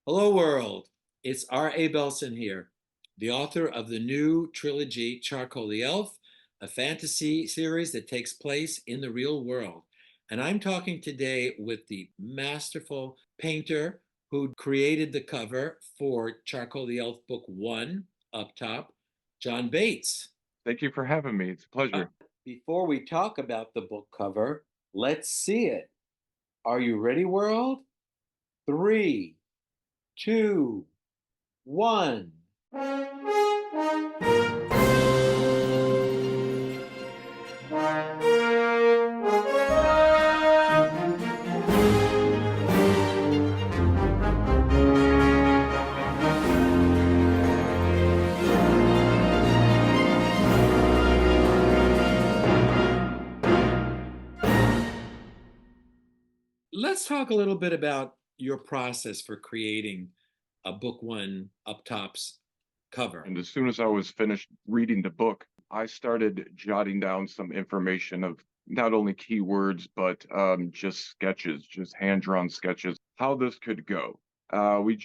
Hello, world. It's R.A. Belson here, the author of the new trilogy, Charcoal the Elf, a fantasy series that takes place in the real world. And I'm talking today with the masterful painter who created the cover for Charcoal the Elf Book One up top, John Bates. Thank you for having me. It's a Uh, pleasure. Before we talk about the book cover, let's see it. Are you ready, world? Three, two, one. Let's talk a little bit about your process for creating a book one up tops cover. And as soon as I was finished reading the book, I started jotting down some information of not only keywords, but just sketches, just hand-drawn sketches, how this could go. We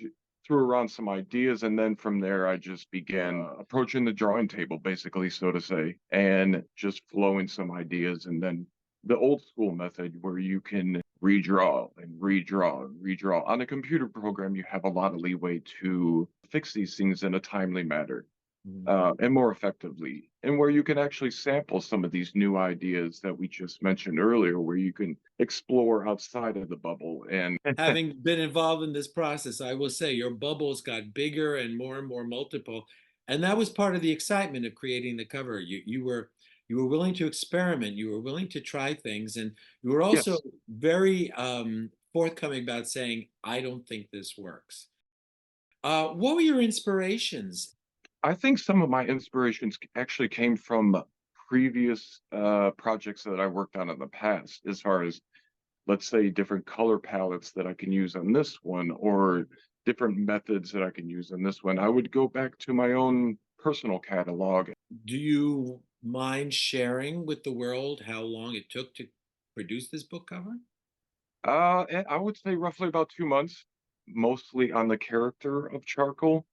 threw around some ideas, and then from there, I just began approaching the drawing table, basically, so to say, and just flowing some ideas. And then the old school method where you can redraw and redraw and redraw. On a computer program, you have a lot of leeway to fix these things in a timely manner Mhm. and more effectively, and where you can actually sample some of these new ideas that we just mentioned earlier, where you can explore outside of the bubble. And Having been involved in this process, I will say your bubbles got bigger and more multiple, and that was part of the excitement of creating the cover. You were willing to experiment, you were willing to try things, and you were also yes, very forthcoming about saying, "I don't think this works." What were your inspirations? I think some of my inspirations actually came from previous projects that I worked on in the past, as far as, let's say, different color palettes that I can use on this one, or different methods that I can use on this one. I would go back to my own personal catalog. Do you mind sharing with the world how long it took to produce this book cover? And I would say roughly about 2 months, mostly on the character of Charcoal.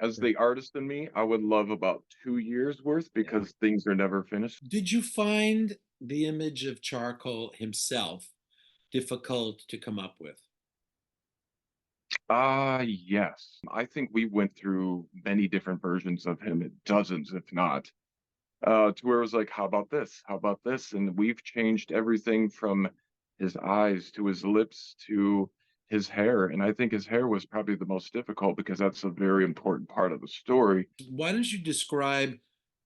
As the artist in me, I would love about 2 years worth Yeah. because things are never finished. Did you find the image of Charcoal himself difficult to come up with? Yes. I think we went through many different versions of him, dozens, if not, to where it was like, how about this? How about this? And we've changed everything from his eyes to his lips to his hair. And I think his hair was probably the most difficult because that's a very important part of the story. Why don't you describe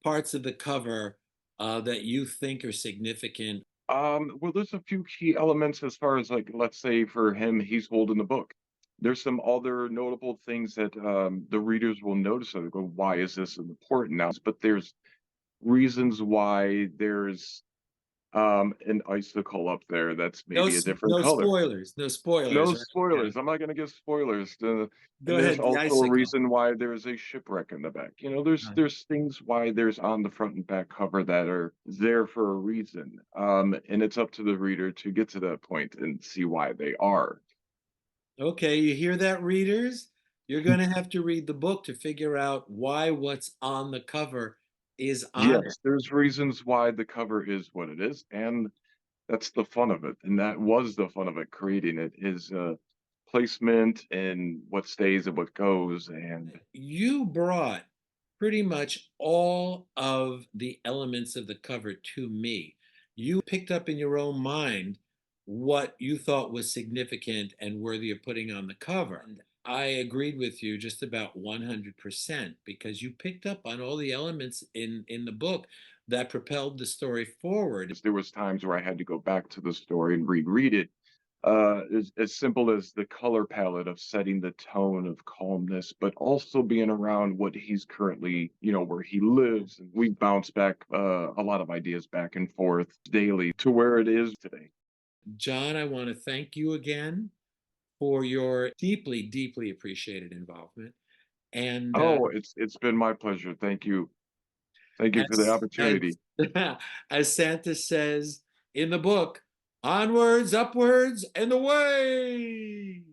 parts of the cover that you think are significant? Well, there's a few key elements as far as, like, let's say for him, he's holding the book. There's some other notable things that the readers will notice and go, why is this important now? But there's reasons why there's an icicle up there that's No, maybe a different no color. spoilers. No spoilers, No right? Yeah. spoilers. I'm not going to give spoilers. Go And there's ahead. The also a icicle. reason why there's a shipwreck in the back. You know, there's Right. there's things why there's on the front and back cover that are there for a reason. And it's up to the reader to get to that point and see why they are. Okay, you hear that, readers? You're going to have to read the book to figure out why what's on the cover is on it. Yes, there's reasons why the cover is what it is, and that's the fun of it. And that was the fun of it, creating it is placement and what stays and what goes. And You brought pretty much all of the elements of the cover to me. You picked up in your own mind what you thought was significant and worthy of putting on the cover. And I agreed with you just about 100% because you picked up on all the elements in the book that propelled the story forward. there was times where I had to go back to the story and reread it. As simple as the color palette of setting the tone of calmness, but also being around what he's currently, where he lives. And we bounce back a lot of ideas back and forth daily to where it is today. John, I want to thank you again for your deeply, deeply appreciated involvement. And Oh, it's been my pleasure. Thank you for the as opportunity. as Santa says in the book, onwards, upwards, and away.